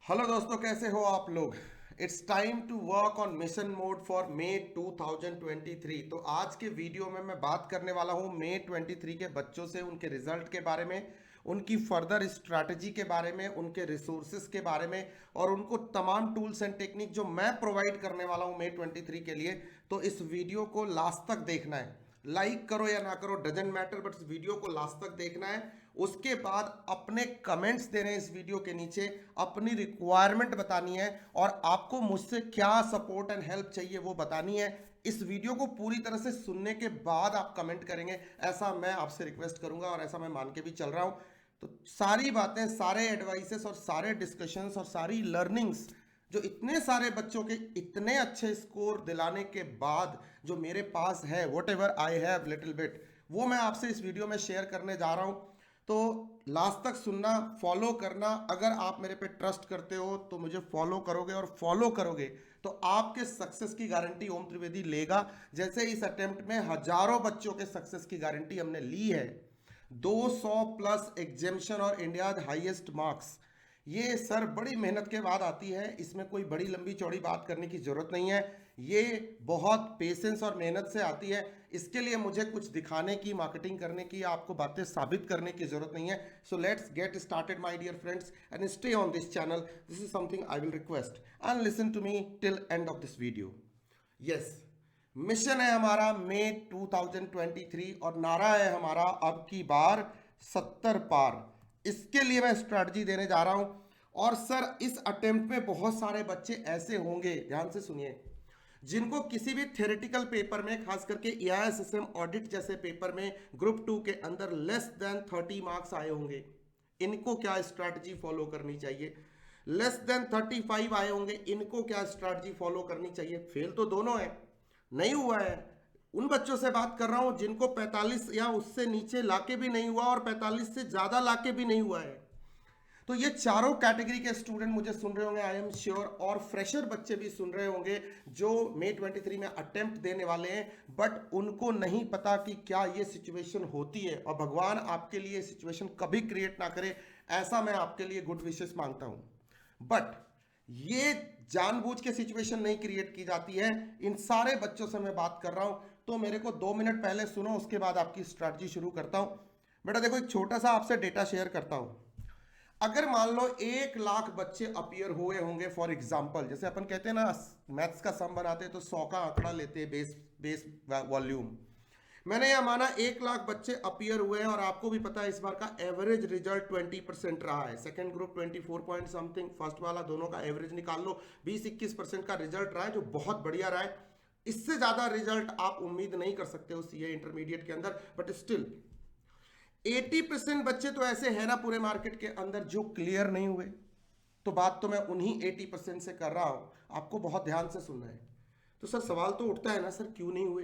Hello दोस्तों, कैसे हो आप लोग। It's time to work on mission mode for May 2023। तो आज के वीडियो में मैं बात करने वाला हूं मे 23 के बच्चों से, उनके रिजल्ट के बारे में, उनकी फर्दर स्ट्रैटेजी के बारे में, उनके रिसोर्सेज के बारे में और उनको तमाम टूल्स एंड टेक्निक जो मैं प्रोवाइड करने वाला हूं मे 23 के लिए। तो इस वीडियो को लास्ट तक देखना है। लाइक करो या ना करो डजेंट मैटर, बट इस वीडियो को लास्ट तक देखना है। उसके बाद अपने कमेंट्स देने इस वीडियो के नीचे, अपनी रिक्वायरमेंट बतानी है और आपको मुझसे क्या सपोर्ट एंड हेल्प चाहिए वो बतानी है। इस वीडियो को पूरी तरह से सुनने के बाद आप कमेंट करेंगे, ऐसा मैं आपसे रिक्वेस्ट करूंगा और ऐसा मैं मान के भी चल रहा हूं। तो सारी बातें, सारे एडवाइसेस और सारे डिस्कशंस और सारी लर्निंग्स जो इतने सारे बच्चों के इतने अच्छे स्कोर दिलाने के बाद जो मेरे पास है, what ever I have little bit, वो मैं आपसे इस वीडियो में शेयर करने जा रहा हूं। तो लास्ट तक सुनना, फॉलो करना। अगर आप मेरे पे ट्रस्ट करते हो तो मुझे फॉलो करोगे और फॉलो करोगे तो आपके सक्सेस की गारंटी ओम त्रिवेदी लेगा। जैसे इस अटेम्प्ट में हजारों बच्चों के सक्सेस की गारंटी हमने ली है। 200 प्लस एग्जेम्पशन और इंडिया हाईएस्ट मार्क्स, ये सर बड़ी मेहनत के बाद आती है। इसमें कोई बड़ी लंबी चौड़ी बात करने की जरूरत नहीं है। ये बहुत पेशेंस और मेहनत से आती है। इसके लिए मुझे कुछ दिखाने की, मार्केटिंग करने की, आपको बातें साबित करने की जरूरत नहीं है। So let's get started my dear friends and stay on this channel. This is something I will request and listen to me till end of this video. Yes, mission है हमारा मे 2023 और नारा है हमारा अब की बार 70 पार। इसके लिए मैं स्ट्रैटेजी देने जा रहा हूं। और सर इस अटेम्प्ट में बहुत सारे बच्चे ऐसे होंगे, ध्यान से सुनिए, जिनको किसी भी थ्योरेटिकल पेपर में, खास करके एआईएसएसएम ऑडिट जैसे पेपर में ग्रुप 2 के अंदर लेस देन 30 मार्क्स आए होंगे। इनको क्या स्ट्रैटेजी फॉलो करनी चाहिए? लेस देन 35 आए होंगे, इनको क्या स्ट्रैटेजी फॉलो करनी चाहिए? फेल तो दोनों है, नहीं हुआ है। उन बच्चों से बात कर रहा हूं जिनको 45 या उससे नीचे लाके भी नहीं हुआ और 45 से ज्यादा लाके भी नहीं हुआ है। तो ये चारों कैटेगरी के स्टूडेंट मुझे सुन रहे होंगे, आई एम श्योर, और फ्रेशर बच्चे भी सुन रहे होंगे जो मे 23 में अटेम्प्ट देने वाले हैं, बट उनको नहीं पता कि क्या ये सिचुएशन होती है। और भगवान आपके लिए सिचुएशन कभी क्रिएट ना करे, ऐसा मैं आपके लिए गुड विशेस मांगता हूं। बट ये जानबूझ के सिचुएशन नहीं क्रिएट की जाती है। इन सारे बच्चों से मैं बात कर रहा हूं, तो मेरे को 2 मिनट पहले सुनो, उसके बाद आपकी स्ट्रैटेजी शुरू करता हूं। बेटा देखो, एक छोटा सा आपसे डेटा शेयर करता हूं। अगर मान लो 1 लाख बच्चे अपियर हुए होंगे, फॉर एग्जाम्पल, जैसे अपन कहते हैं ना, मैथ्स का सम बनाते हैं तो 100 का आंकड़ा लेते हैं, बेस बेस वॉल्यूम। मैंने यह माना 1 लाख बच्चे अपियर हुए हैं और आपको भी पता है इस बार का एवरेज रिजल्ट 20% रहा है। Second group 24 point something, first वाला, दोनों का एवरेज निकाल लो, 20-21% का रिजल्ट रहा है, जो बहुत बढ़िया रहा है। इससे ज्यादा रिजल्ट आप उम्मीद नहीं कर सकते हो सीए इंटरमीडिएट के अंदर, बट स्टिल 80% बच्चे तो ऐसे हैं ना पूरे मार्केट के अंदर जो क्लियर नहीं हुए। तो बात तो मैं उन्हीं 80% से कर रहा हूं, आपको बहुत ध्यान से सुनना है। तो सर सवाल तो उठता है ना, सर क्यों नहीं हुए?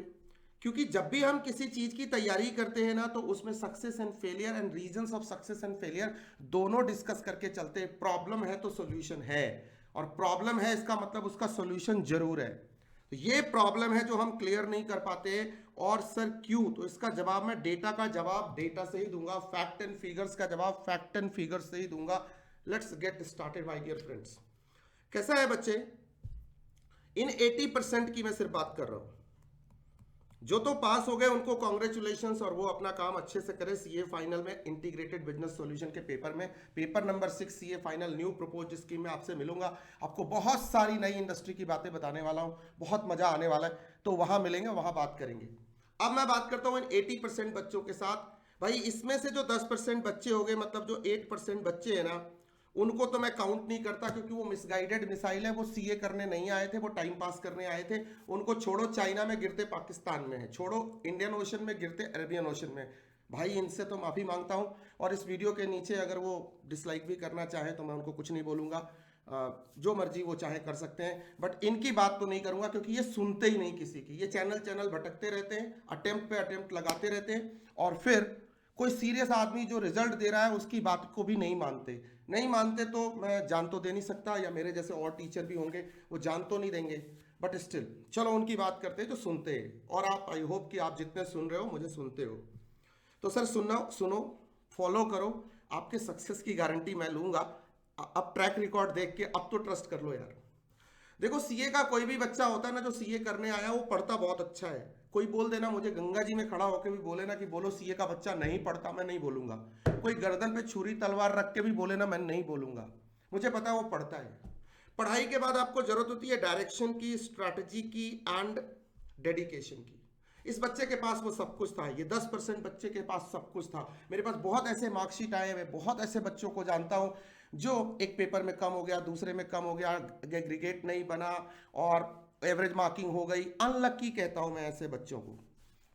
क्योंकि जब भी हम किसी चीज की तैयारी करते हैं ना, तो उसमें success and failure and reasons of success and failure दोनों डिस्कस करके चलते हैं। प्रॉब्लम है तो सॉल्यूशन है, और प्रॉब्लम है इसका मतलब उसका सॉल्यूशन जरूर है। तो ये प्रॉब्लम है जो हम क्लियर नहीं कर पाते। और सर क्यों? तो इसका जवाब मैं डेटा का जवाब डेटा से ही दूंगा, फैक्ट एंड फिगर्स का जवाब फैक्ट एंड फिगर्स से ही दूंगा। Let's get started my dear friends. कैसा है बच्चे, इन 80% की मैं सिर्फ बात कर रहा हूं। जो तो पास हो गए उनको कॉन्ग्रेचुलेशंस, और वो अपना काम अच्छे से करें सीए फाइनल में, इंटीग्रेटेड बिजनेस सॉल्यूशन के पेपर में, paper number 6 CA final new propose scheme में आपसे मिलूंगा। आपको बहुत सारी नई इंडस्ट्री की बातें बताने वाला हूं, बहुत मजा आने वाला है। तो वहां मिलेंगे, वहां बात करेंगे। अब मैं बात करता हूं इन 80% बच्चों के साथ। भाई इसमें से जो 10% बच्चे हो गए, मतलब जो 8% बच्चे हैं ना, उनको तो मैं काउंट नहीं करता, क्योंकि वो मिसगाइडेड मिसाइल है। वो सीए करने नहीं आए थे, वो टाइम पास करने आए थे। उनको छोड़ो, चाइना में गिरते पाकिस्तान में है, छोड़ो इंडियन ओशन में गिरते अरेबियन ओशन में। भाई इनसे तो माफी मांगता हूं, और इस वीडियो के नीचे अगर वो डिसलाइक भी करना चाहे तो मैं उनको कुछ नहीं बोलूंगा। जो मर्जी वो चाहे कर सकते हैं, बट इनकी बात तो नहीं करूंगा, क्योंकि ये सुनते ही नहीं किसी की। ये चैनल चैनल भटकते रहते हैं, अटेम्प्ट पे अटेम्प्ट लगाते रहते हैं, और फिर कोई सीरियस आदमी जो रिजल्ट दे रहा है उसकी बात को भी नहीं मानते। नहीं मानते तो मैं जान तो दे नहीं सकता, या मेरे जैसे और टीचर भी होंगे वो जान तो नहीं देंगे, बट स्टिल चलो उनकी बात करते हैं जो सुनते हैं। और आप, आई होप कि आप जितने सुन रहे हो मुझे सुनते हो। तो सर सुनो सुनो, फॉलो करो, आपके सक्सेस की गारंटी मैं लूंगा। अब ट्रैक रिकॉर्ड देख के अब तो ट्रस्ट कर लो यार। देखो सीए का कोई भी बच्चा होता है ना जो सीए करने आया वो पढ़ता बहुत अच्छा है। कोई बोल देना मुझे गंगा जी में खड़ा होकर भी बोले ना कि बोलो सीए का बच्चा नहीं पढ़ता, मैं नहीं बोलूंगा। कोई गर्दन पे छुरी तलवार रख के भी बोले ना, मैं नहीं बोलूंगा। मुझे पता है वो पढ़ता है। पढ़ाई के बाद आपको जरूरत होती है डायरेक्शन की, स्ट्रैटेजी की एंड डेडिकेशन की। इस बच्चे के पास वो सब कुछ था। ये 10% बच्चे के पास सब कुछ था। मेरे पास बहुत ऐसे मार्कशीट आए हुए, बहुत ऐसे बच्चों को जानता हूं जो एक पेपर में कम हो गया, दूसरे में कम हो गया, एग्रीगेट नहीं बना और एवरेज मार्किंग हो गई। अनलकी कहता हूं मैं ऐसे बच्चों को।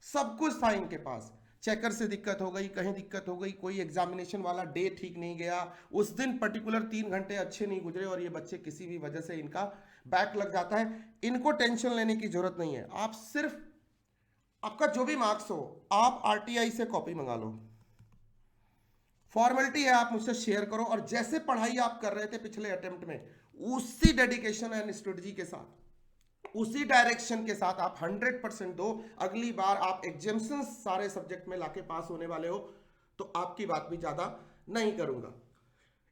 सब कुछ था इनके पास। चेकर से दिक्कत हो गई, कहीं दिक्कत हो गई, कोई एग्जामिनेशन वाला डे ठीक नहीं गया, उस दिन पर्टिकुलर 3 घंटे अच्छे नहीं गुजरे और ये बच्चे किसी भी वजह से इनका बैक लग जाता है। इनको टेंशन लेने की जरूरत नहीं है। आप सिर्फ आपका जो भी मार्क्स हो आप आरटीआई से कॉपी मंगा लो। फॉर्मेलिटी है, आप मुझसे शेयर करो और जैसे पढ़ाई आप कर रहे थे पिछले अटेम्प्ट में उसी डेडिकेशन एंड स्ट्रेटजी के साथ, उसी डायरेक्शन के साथ आप 100% दो। अगली बार आप एग्जाम्शन सारे सब्जेक्ट में लाके पास होने वाले हो तो आपकी बात भी ज्यादा नहीं करूंगा।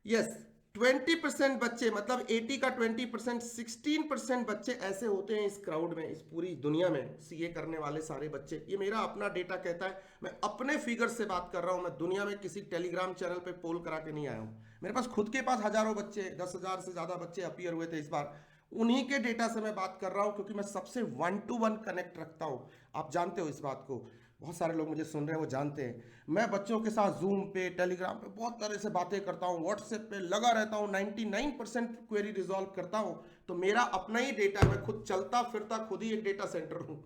यस, 20% बच्चे, मतलब 80 का 20%, 16% बच्चे ऐसे होते हैं इस क्राउड में, इस पूरी दुनिया में सीए करने वाले सारे बच्चे। ये मेरा अपना डेटा कहता है, मैं अपने फिगर से बात कर रहा हूं। मैं दुनिया में किसी टेलीग्राम चैनल पे पोल करा के नहीं आया हूं। मेरे पास खुद के पास हजारों बच्चे, 10,000 से ज्यादा बच्चे अपीयर हुए थे इस बार। उन्हीं के डेटा से मैं बात कर रहा हूं क्योंकि मैं सबसे 1-to-1 कनेक्ट रखता हूं। आप जानते हो इस बात को, बहुत सारे लोग मुझे सुन रहे हैं वो जानते हैं। मैं बच्चों के साथ जूम पे, टेलीग्राम पे बहुत तरह से बातें करता हूँ, व्हाट्सएप पे लगा रहता हूँ, 99% क्वेरी रिजॉल्व करता हूँ। तो मेरा अपना ही डेटा, मैं खुद चलता फिरता खुद ही एक डेटा सेंटर हूँ।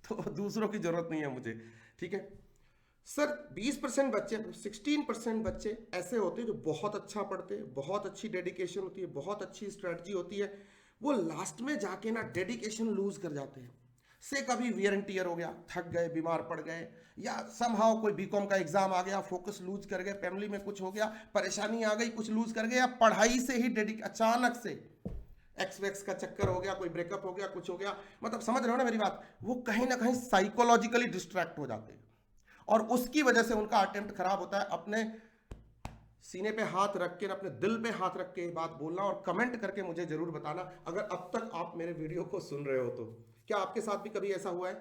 तो दूसरों की जरूरत नहीं है मुझे। ठीक है सर, 20% बच्चे, 16% बच्चे ऐसे होते हैं जो बहुत अच्छा पढ़ते हैं, बहुत अच्छी डेडिकेशन होती है, बहुत अच्छी स्ट्रेटजी होती है। वो लास्ट में जाके ना डेडिकेशन लूज कर जाते हैं। से कभी वियर एंड टियर हो गया, थक गए, बीमार पड़ गए, या समहाउ कोई बीकॉम का एग्जाम आ गया, फोकस लूज कर गए, फैमिली में कुछ हो गया, परेशानी आ गई, कुछ लूज कर गए, या पढ़ाई से ही अचानक से एक्स का चक्कर हो गया, कोई ब्रेकअप हो गया, कुछ हो गया, मतलब समझ रहे हो ना मेरी बात। वो कहीं ना कहीं साइकोलॉजिकली डिस्ट्रैक्ट हो जाते हैं और उसकी वजह से उनका अटेम्प्ट खराब होता है। अपने सीने पे हाथ रख के, अपने दिल पे हाथ रख के बात बोलना और कमेंट करके मुझे जरूर बताना अगर अब तक आप मेरे वीडियो को सुन रहे हो तो। क्या आपके साथ भी कभी ऐसा हुआ है?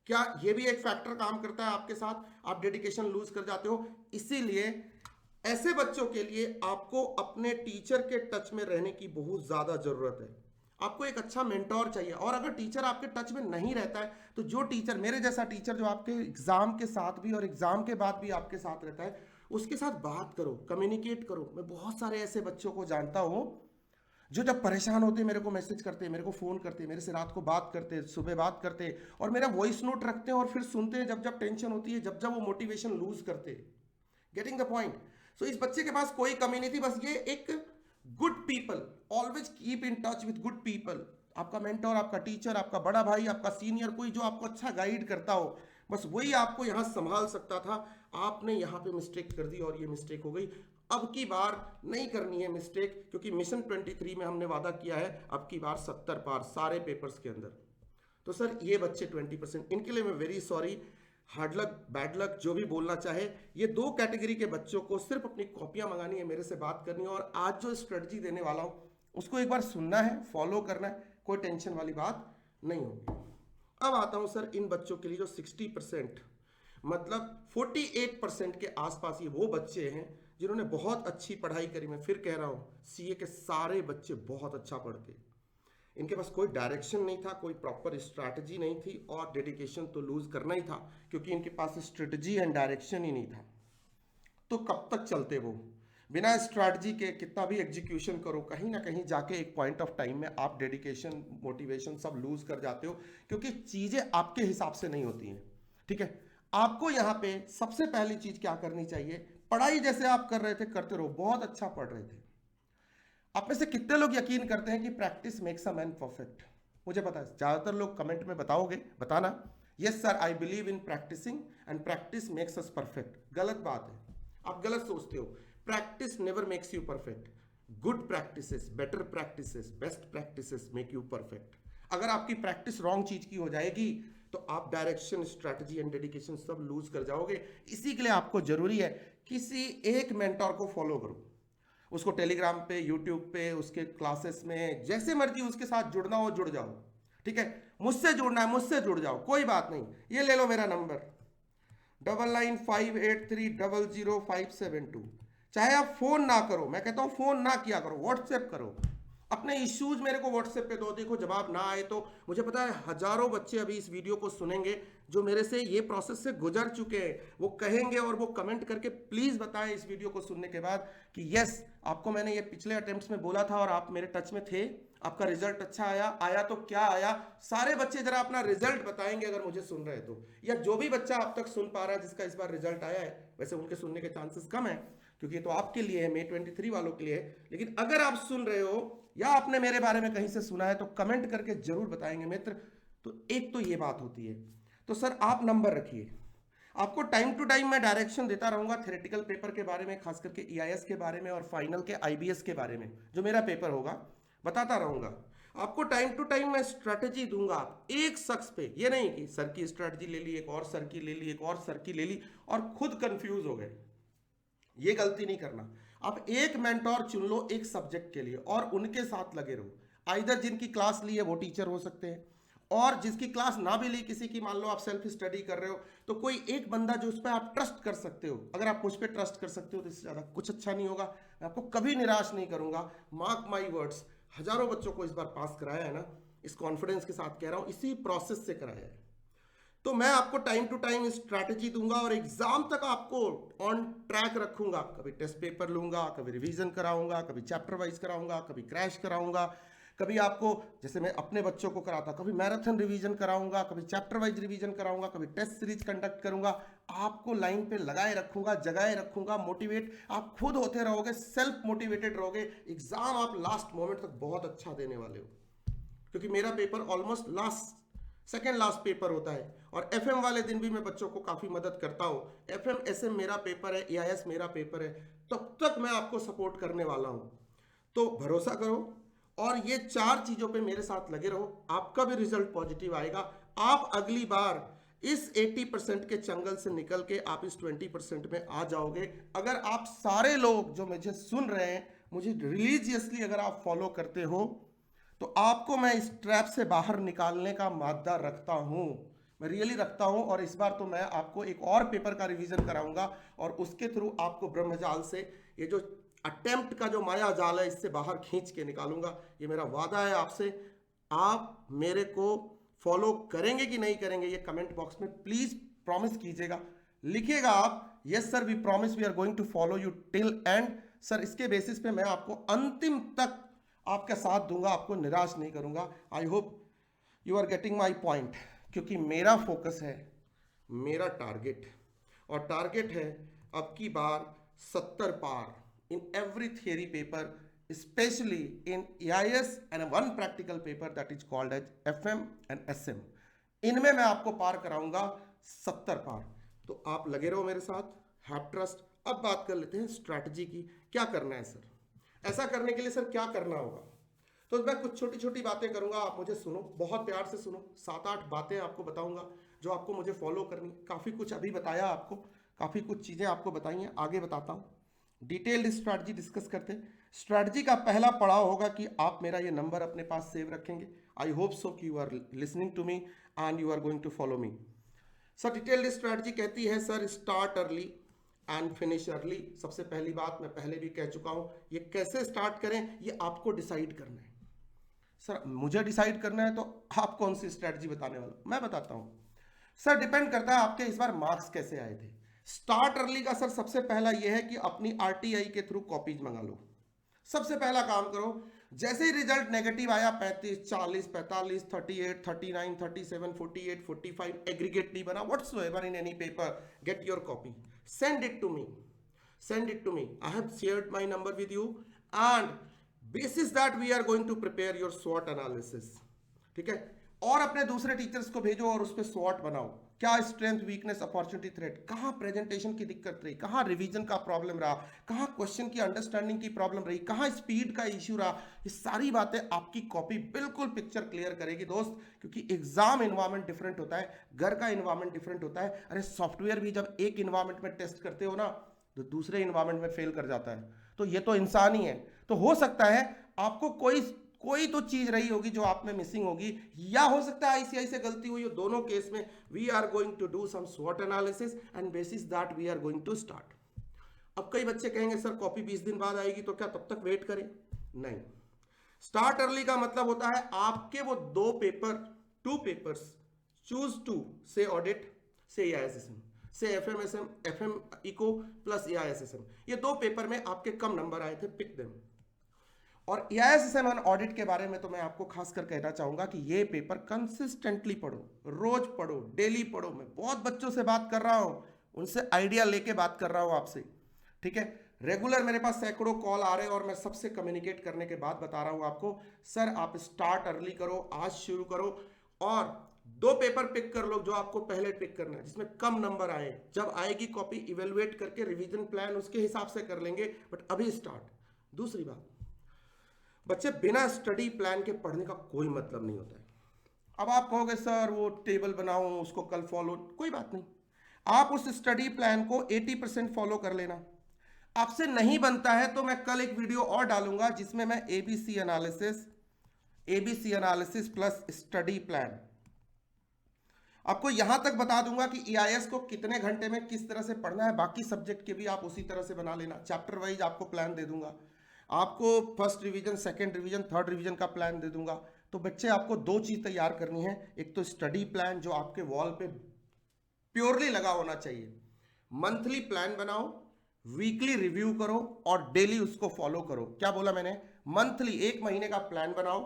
क्या ये भी एक फैक्टर काम करता है आपके साथ? आप डेडिकेशन लूज कर जाते हो। इसीलिए ऐसे बच्चों के लिए आपको अपने टीचर के टच में रहने की बहुत ज्यादा जरूरत है। आपको एक अच्छा मेंटोर चाहिए। और अगर टीचर आपके टच में नहीं रहता है तो जो टीचर, मेरे जैसा टीचर जो आपके एग्जाम के साथ भी और एग्जाम के बाद भी आपके साथ रहता है, उसके साथ बात करो, कम्युनिकेट करो। मैं बहुत सारे ऐसे बच्चों को जानता हूं जो जब परेशान होते हैं मेरे को मैसेज करते हैं, मेरे को फोन करते हैं, मेरे से रात को बात करते हैं, सुबह बात करते हैं और मेरा वॉइस नोट रखते हैं और फिर सुनते हैं जब जब टेंशन होती है, जब जब वो मोटिवेशन लूज करते हैं। Getting the point? सो इस बच्चे के पास कोई कमी नहीं थी, बस ये एक good people, always keep in touch with good people. आपका मेंटोर, आपका टीचर, आपका बड़ा भाई, आपका सीनियर, कोई जो आपको अच्छा गाइड करता हो, बस वही आपको यहां संभाल सकता था। आपने यहां पे मिस्टेक कर दी और ये मिस्टेक हो गई। अब की बार नहीं करनी है मिस्टेक, क्योंकि मिशन 23 में हमने वादा किया है अब की बार 70 पार सारे पेपर्स के अंदर। तो सर ये बच्चे 20%, इनके लिए मैं very sorry, hard luck, bad luck, जो भी बोलना चाहे। ये दो कैटेगरी के बच्चों को सिर्फ अपनी कॉपियां मंगानी है, मेरे से बात करनी है और आज जो स्ट्रेटजी देने वाला हूं उसको एक बार सुनना है, फॉलो करना है, कोई टेंशन वाली बात नहीं होगी। अब आता हूं सर इन बच्चों के लिए जो 60%, मतलब 48% के आसपास, ये वो बच्चे हैं जिन्होंने बहुत अच्छी पढ़ाई करी। मैं फिर कह रहा हूं, सीए के सारे बच्चे बहुत अच्छा पढ़ते, इनके पास कोई डायरेक्शन नहीं था, कोई प्रॉपर स्ट्रैटेजी नहीं थी और डेडिकेशन तो लूज करना ही था क्योंकि इनके पास स्ट्रेटेजी एंड डायरेक्शन ही नहीं था। तो कब तक चलते वो बिना स्ट्रैटेजी के? कितना भी एग्जीक्यूशन करो, कहीं ना कहीं जाके एक पॉइंट ऑफ टाइम में आप डेडिकेशन, मोटिवेशन सब लूज कर जाते हो क्योंकि चीजें आपके हिसाब से नहीं होती हैं। ठीक है, आपको यहाँ पे सबसे पहली चीज क्या करनी चाहिए? पढ़ाई जैसे आप कर रहे थे करते रहो, बहुत अच्छा पढ़ रहे थे। आप में से कितने लोग यकीन करते हैं कि practice makes a man perfect? मुझे पता है ज्यादातर लोग कमेंट में बताओगे, बताना yes sir I believe in practicing and practice makes us perfect. गलत बात है, आप गलत सोचते हो। Practice never makes you perfect. Good practices, better practices, best practices make you perfect. अगर आपकी प्रैक्टिस रॉन्ग चीज की हो जाएगी तो आप डायरेक्शन, स्ट्रैटेजी एंड डेडिकेशन सब लूज कर जाओगे। इसी के लिए आपको जरूरी है किसी एक मेंटोर को फॉलो करो। उसको टेलीग्राम पे, यूट्यूब पे, उसके क्लासेस में, जैसे मर्जी उसके साथ जुड़ना हो जुड़ जाओ, ठीक है। मुझसे जुड़ना है मुझसे जुड़ जाओ, कोई बात नहीं। ये ले लो मेरा नंबर 9958300572। चाहे आप फोन ना करो, मैं कहता हूं फोन ना किया करो, व्हाट्सएप करो। अपने इश्यूज मेरे को व्हाट्सएप पे दो, देखो जवाब ना आए तो मुझे पता है हजारों बच्चे अभी इस वीडियो को सुनेंगे जो मेरे से ये प्रोसेस से गुजर चुके हैं, वो कहेंगे और वो कमेंट करके प्लीज बताएं इस वीडियो को सुनने के बाद कि यस, आपको मैंने ये पिछले अटेम्प्ट्स में बोला था और आप मेरे टच में थे, आपका रिजल्ट अच्छा आया। आया तो क्या आया? सारे बच्चे जरा अपना रिजल्ट बताएंगे अगर मुझे सुन रहे तो, या जो भी बच्चा अब तक सुन पा रहा है जिसका इस बार रिजल्ट आया है, वैसे उनके सुनने के चांसेस कम है क्योंकि ये तो आपके लिए है, May 23 वालों के लिए है। लेकिन अगर आप सुन रहे हो या आपने मेरे बारे में कहीं से सुना है तो कमेंट करके जरूर बताएंगे मित्र। तो एक तो ये बात होती है। तो सर आप नंबर रखिए, आपको टाइम टू टाइम मैं डायरेक्शन देता रहूंगा थ्योरेटिकल पेपर के बारे में, खास करके ईआईएस के बारे में और फाइनल के आईबीएस के बारे में जो मेरा पेपर होगा, बताता रहूंगा आपको। टाइम टू टाइम मैं स्ट्रेटेजी दूंगा एक शख्स पे, ये नहीं कि सर की स्ट्रेटेजी ले ली, एक और सर की ले ली, एक और सर की ले ली और खुद कंफ्यूज हो गए। ये गलती नहीं करना। आप एक मेंटोर चुन लो एक सब्जेक्ट के लिए और उनके साथ लगे रहो। आइदर जिनकी क्लास ली है वो टीचर हो सकते हैं, और जिसकी क्लास ना भी ली किसी की, मान लो आप सेल्फ स्टडी कर रहे हो तो कोई एक बंदा जो उस पर आप ट्रस्ट कर सकते हो। अगर आप मुझ पर ट्रस्ट कर सकते हो तो इससे ज़्यादा कुछ अच्छा नहीं होगा। मैं आपको कभी निराश नहीं करूंगा, मार्क माई वर्ड्स। हजारों बच्चों को इस बार पास कराया है ना, इस कॉन्फिडेंस के साथ कह रहा हूं, इसी प्रोसेस से कराया है। तो मैं आपको टाइम टू टाइम स्ट्रैटेजी दूंगा और एग्जाम तक आपको ऑन ट्रैक रखूंगा। कभी टेस्ट पेपर लूंगा, कभी रिवीजन कराऊंगा, कभी चैप्टर वाइज कराऊंगा, कभी क्रैश कराऊंगा, कभी आपको जैसे मैं अपने बच्चों को कराता, कभी मैराथन रिवीजन कराऊंगा, कभी चैप्टर वाइज रिवीजन कराऊंगा, कभी टेस्ट सीरीज कंडक्ट करूंगा। आपको लाइन पे लगाए रखूंगा, जगाए रखूंगा, मोटिवेट आप खुद होते रहोगे, सेल्फ मोटिवेटेड रहोगे। एग्जाम आप लास्ट मोमेंट तक बहुत अच्छा देने वाले हो, क्योंकि मेरा paper almost second last paper होता है। और एफएम वाले दिन भी मैं बच्चों को काफी मदद करता हूं। एफएम एसएम मेरा पेपर है, एआईएस मेरा पेपर है, तब तक मैं आपको सपोर्ट करने वाला हूं। तो भरोसा करो और ये 4 चीजों पे मेरे साथ लगे रहो, आपका भी रिजल्ट पॉजिटिव आएगा। आप अगली बार इस 80% के चंगल से निकल के आप इस 20% में आ जाओगे। अगर आप सारे लोग जो मुझे सुन रहे हैं, मुझे रिलीजियसली अगर आप फॉलो करते हो तो आपको मैं इस ट्रैप से बाहर निकालने का मादा रखता हूं, मैं रियली रखता हूं। और इस बार तो मैं आपको एक और पेपर का रिवीजन कराऊंगा और उसके थ्रू आपको ब्रह्मजाल से, ये जो अटेम्प्ट का जो माया जाल है, इससे बाहर खींच के निकालूंगा। ये मेरा वादा है आपसे। आप मेरे को फॉलो करेंगे कि नहीं करेंगे ये कमेंट बॉक्स में प्लीज प्रॉमिस कीजिएगा, लिखिएगा आप yes sir we promise we are going to follow you till end. Sir इसके बेसिस पे मैं आपको अंतिम तक आपका साथ दूंगा, आपको निराश नहीं करूंगा। I hope you are getting my point, क्योंकि मेरा फोकस है, मेरा टारगेट, और टारगेट है अब की बार 70 पार in every theory paper, specially in EIS and one practical paper that is called as FM and SM। इनमें मैं आपको पार कराऊंगा 70 पार। तो आप लगे रहो मेरे साथ, हैव ट्रस्ट। अब बात कर लेते हैं स्ट्रैटेजी की, क्या करना है सर। ऐसा करने के लिए सर क्या करना होगा, तो मैं कुछ छोटी छोटी बातें करूंगा, आप मुझे सुनो, बहुत प्यार से सुनो। 7-8 बातें आपको बताऊंगा जो आपको मुझे फॉलो करनी। काफ़ी कुछ अभी बताया आपको, काफ़ी कुछ चीज़ें आपको बताई हैं, आगे बताता हूँ। डिटेल्ड स्ट्रैटेजी डिस्कस करते हैं। स्ट्रैटेजी का पहला पड़ाव होगा कि आप मेरा ये नंबर अपने पास सेव रखेंगे। आई होप सो कि you are listening to me and you are going to follow me. Sir detailed strategy कहती है sir start early and finish early. सबसे पहली बात मैं पहले भी कह चुका हूं, ये कैसे स्टार्ट करें ये आपको डिसाइड करना है। सर मुझे डिसाइड करना है तो आप कौन सी स्ट्रैटेजी बताने वाला, मैं बताता हूं। सर डिपेंड करता है आपके इस बार मार्क्स कैसे आए थे। स्टार्ट अर्ली का सर सबसे पहला यह है कि अपनी RTI के थ्रू कॉपीज मंगा लो। सबसे पहला काम करो, जैसे ही रिजल्ट नेगेटिव आया 35, 40, 45, 38, 39, 37, 48, 45 एग्रीगेट नहीं बना, whatsoever in any paper, get your copy, send it to me, send it to me. I have shared my number with you and basis that we are going to prepare your स्वॉट analysis. ठीक है, और अपने दूसरे teachers को भेजो और उस पर स्वॉट बनाओ। क्या स्ट्रेंथ, वीकनेस, अपॉर्चुनिटी, थ्रेट, कहाँ प्रेजेंटेशन की दिक्कत रही, कहाँ रिवीजन का प्रॉब्लम रहा, कहाँ क्वेश्चन की अंडरस्टैंडिंग की प्रॉब्लम रही, कहाँ स्पीड का इश्यू रहा। ये सारी बातें आपकी कॉपी बिल्कुल पिक्चर क्लियर करेगी दोस्त, क्योंकि एग्जाम इन्वायरमेंट डिफरेंट होता है, घर का इन्वायरमेंट डिफरेंट होता है। अरे सॉफ्टवेयर भी जब एक इन्वायरमेंट में टेस्ट करते हो ना तो दूसरे इन्वायरमेंट में फेल कर जाता है। तो ये तो इंसान ही है। तो हो सकता है आपको कोई कोई तो चीज रही होगी जो आप में मिसिंग होगी, या हो सकता है आईसीआई से गलती हुई हो। दोनों केस में we are going to do some स्वॉट analysis and basis that we are going to start. अब कई बच्चे कहेंगे सर कॉपी 20 दिन बाद आएगी तो क्या तब तक वेट करें? नहीं। स्टार्ट अर्ली का मतलब होता है आपके वो 2 पेपर्स चूज टू से ऑडिट से एआईएसएसएम से एफएमएसएम एफएम इको प्लस एआईएसएसएम, ये 2 पेपर में आपके कम नंबर आए थे, पिक देम। और एआईएसएसएम और ऑडिट के बारे में तो मैं आपको खासकर कहना चाहूंगा कि ये पेपर कंसिस्टेंटली पढ़ो, रोज पढ़ो, डेली पढ़ो। मैं बहुत बच्चों से बात कर रहा हूं, उनसे आइडिया लेके बात कर रहा हूं आपसे, ठीक है। रेगुलर मेरे पास सैकड़ों कॉल आ रहे हैं और मैं सबसे कम्युनिकेट करने के बाद बता रहा हूं आपको, सर आप स्टार्ट अर्ली करो, आज शुरू करो और 2 पेपर पिक कर लो जो आपको पहले पिक करना है, जिसमें कम नंबर आए। जब आएगी कॉपी इवेलुएट करके रिवीजन प्लान उसके हिसाब से कर लेंगे, बट अभी स्टार्ट। दूसरी बात, बच्चे बिना स्टडी प्लान के पढ़ने का कोई मतलब नहीं होता है। अब आप कहोगे सर वो टेबल बनाओ उसको कल फॉलो, कोई बात नहीं, आप उस स्टडी प्लान को 80% फॉलो कर लेना। आपसे नहीं बनता है तो मैं कल एक वीडियो और डालूंगा जिसमें मैं ABC analysis plus study plan आपको यहां तक बता दूंगा कि ईआईएस को कितने घंटे में किस तरह से पढ़ना है। बाकी सब्जेक्ट के भी आप उसी तरह से बना लेना, चैप्टर वाइज आपको प्लान दे दूंगा, आपको first revision, second revision, third revision का प्लान दे दूंगा। तो बच्चे आपको 2 चीज तैयार करनी है, एक तो स्टडी प्लान जो आपके वॉल पे प्योरली लगा होना चाहिए, मंथली प्लान बनाओ, वीकली रिव्यू करो और डेली उसको फॉलो करो। क्या बोला मैंने? मंथली 1 महीने का प्लान बनाओ,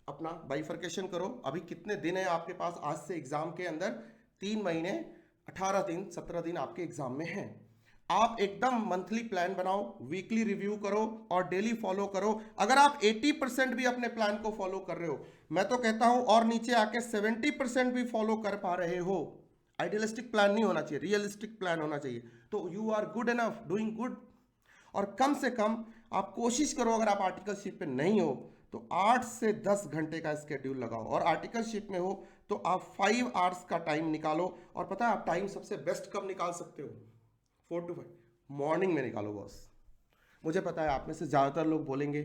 अपना बाइफर्केशन करो। अभी कितने दिन है आपके पास आज से एग्जाम के अंदर? 3 महीने 18 दिन 17 दिन आपके एग्जाम में हैं। आप एकदम मंथली प्लान बनाओ, वीकली रिव्यू करो और डेली फॉलो करो। अगर आप 80% भी अपने प्लान को फॉलो कर रहे हो, मैं तो कहता हूं और नीचे आके 70% भी फॉलो कर पा रहे हो, आइडियलिस्टिक प्लान नहीं होना चाहिए, रियलिस्टिक प्लान होना चाहिए, तो you are good enough, doing good. और कम से कम आप कोशिश करो, अगर आप आर्टिकलशिप पे नहीं हो तो 8 से 10 घंटे का स्केड्यूल लगाओ, और आर्टिकलशिप में हो तो आप 5 आवर्स का टाइम निकालो। और पता है आप टाइम सबसे बेस्ट कब निकाल सकते हो? 4 to 5 मॉर्निंग में निकालो बॉस। मुझे पता है आप में से ज़्यादातर लोग बोलेंगे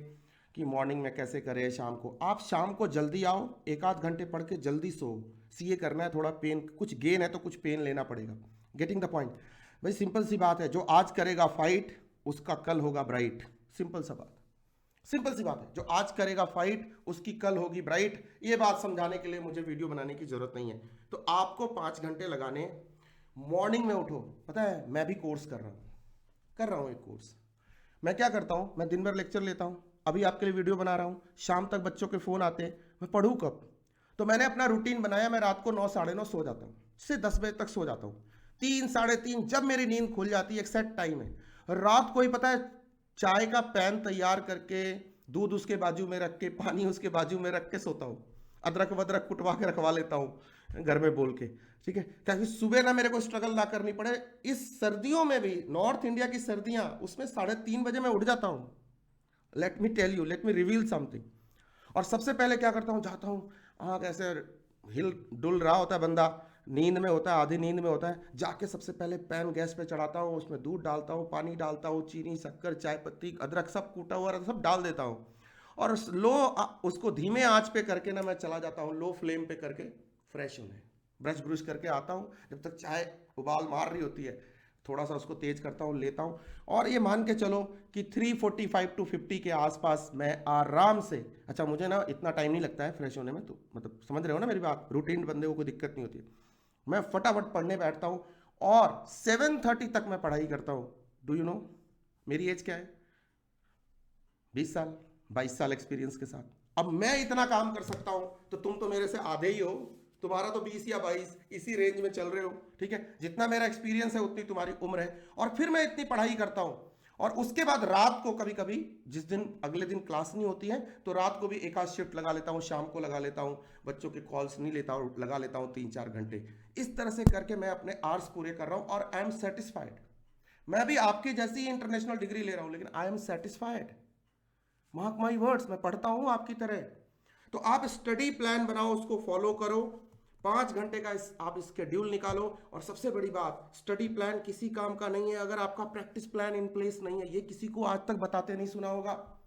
कि मॉर्निंग में कैसे करें, शाम को। आप शाम को जल्दी आओ, 1 आध घंटे पढ़ के जल्दी सो। सीए करना है, थोड़ा पेन, कुछ गेन है तो कुछ पेन लेना पड़ेगा। Getting the point? भाई सिंपल सी बात है, जो आज करेगा फाइट उसका कल होगा ब्राइट। सिंपल सा बात, सिंपल सी बात है, जो आज करेगा फाइट उसकी कल होगी ब्राइट। ये बात समझाने के लिए मुझे वीडियो बनाने की जरूरत नहीं है। तो आपको 5 घंटे लगाने, मॉर्निंग में उठो। पता है मैं भी कोर्स कर रहा हूँ एक कोर्स। मैं क्या करता हूँ, मैं दिन भर लेक्चर लेता हूँ, अभी आपके लिए वीडियो बना रहा हूँ, शाम तक बच्चों के फ़ोन आते हैं, मैं पढ़ूँ कब? तो मैंने अपना रूटीन बनाया, मैं रात को 9 साढ़े 9 सो जाता हूँ, से 10 बजे तक सो जाता हूँ। 3 साढ़े 3 जब मेरी नींद खुल जाती है, एक सेट टाइम है। रात को ही पता है चाय का पैन तैयार करके, दूध उसके बाजू में रख के, पानी उसके बाजू में रख के सोता हूँ, अदरक वदरक कुटवा के रखवा लेता हूँ घर में बोल के, ठीक है, ताकि सुबह ना मेरे को स्ट्रगल ना करनी पड़े। इस सर्दियों में भी, नॉर्थ इंडिया की सर्दियाँ, उसमें 3:30 बजे मैं उठ जाता हूँ। Let me tell you, let me reveal something. और सबसे पहले क्या करता हूँ, जाता हूँ, आँख ऐसे हिल डुल रहा होता है बंदा, नींद में होता है, आधी नींद में होता है, जाके सबसे पहले पैन गैस पे चढ़ाता हूँ, उसमें दूध डालता हूँ, पानी डालता हूँ, चीनी, शक्कर, चाय पत्ती, अदरक सब कूटा हुआ सब डाल देता हूँ, और उसको धीमे आंच पे करके ना मैं चला जाता हूँ, लो फ्लेम पे करके फ्रेश होने। ब्रश ब्रुश करके आता हूँ, जब तक चाय उबाल मार रही होती है थोड़ा सा उसको तेज करता हूँ, लेता हूँ, और ये मान के चलो कि 3:45 to 50 के आसपास मैं आराम से, अच्छा मुझे ना इतना टाइम नहीं लगता है फ्रेश होने में, तो मतलब समझ रहे हो ना मेरी बात, रूटीन बंदे को कोई दिक्कत नहीं होती है, मैं फटाफट पढ़ने बैठता हूँ और 7:30 तक मैं पढ़ाई करता हूँ। डू यू नो मेरी एज क्या है? 20 साल, 22 साल एक्सपीरियंस के साथ। अब मैं इतना काम कर सकता हूँ तो तुम तो मेरे से आधे ही हो, तुम्हारा तो 20 या 22 इसी रेंज में चल रहे हो, ठीक है। जितना मेरा एक्सपीरियंस है उतनी तुम्हारी उम्र है, और फिर मैं इतनी पढ़ाई करता हूँ। और उसके बाद रात को कभी कभी, जिस दिन अगले दिन क्लास नहीं होती है, तो रात को भी एक आध शिफ्ट लगा लेता हूँ, शाम को लगा लेता हूँ, बच्चों के कॉल्स नहीं लेता हूँ, लगा लेता हूँ 3-4 घंटे। इस तरह से करके मैं अपने आवर्स पूरे कर रहा हूँ और आई एम सेटिस्फाइड। मैं भी आपकी जैसी ही इंटरनेशनल डिग्री ले रहा हूँ, लेकिन I am satisfied. Mark my words, मैं पढ़ता हूँ आपकी तरह। तो आप स्टडी प्लान बनाओ, उसको फॉलो करो, 5 घंटे का आप स्केड्यूल निकालो। और सबसे बड़ी बात, स्टडी प्लान किसी काम का नहीं है अगर आपका प्रैक्टिस प्लान इन प्लेस नहीं है। ये किसी को आज तक बताते नहीं सुना होगा।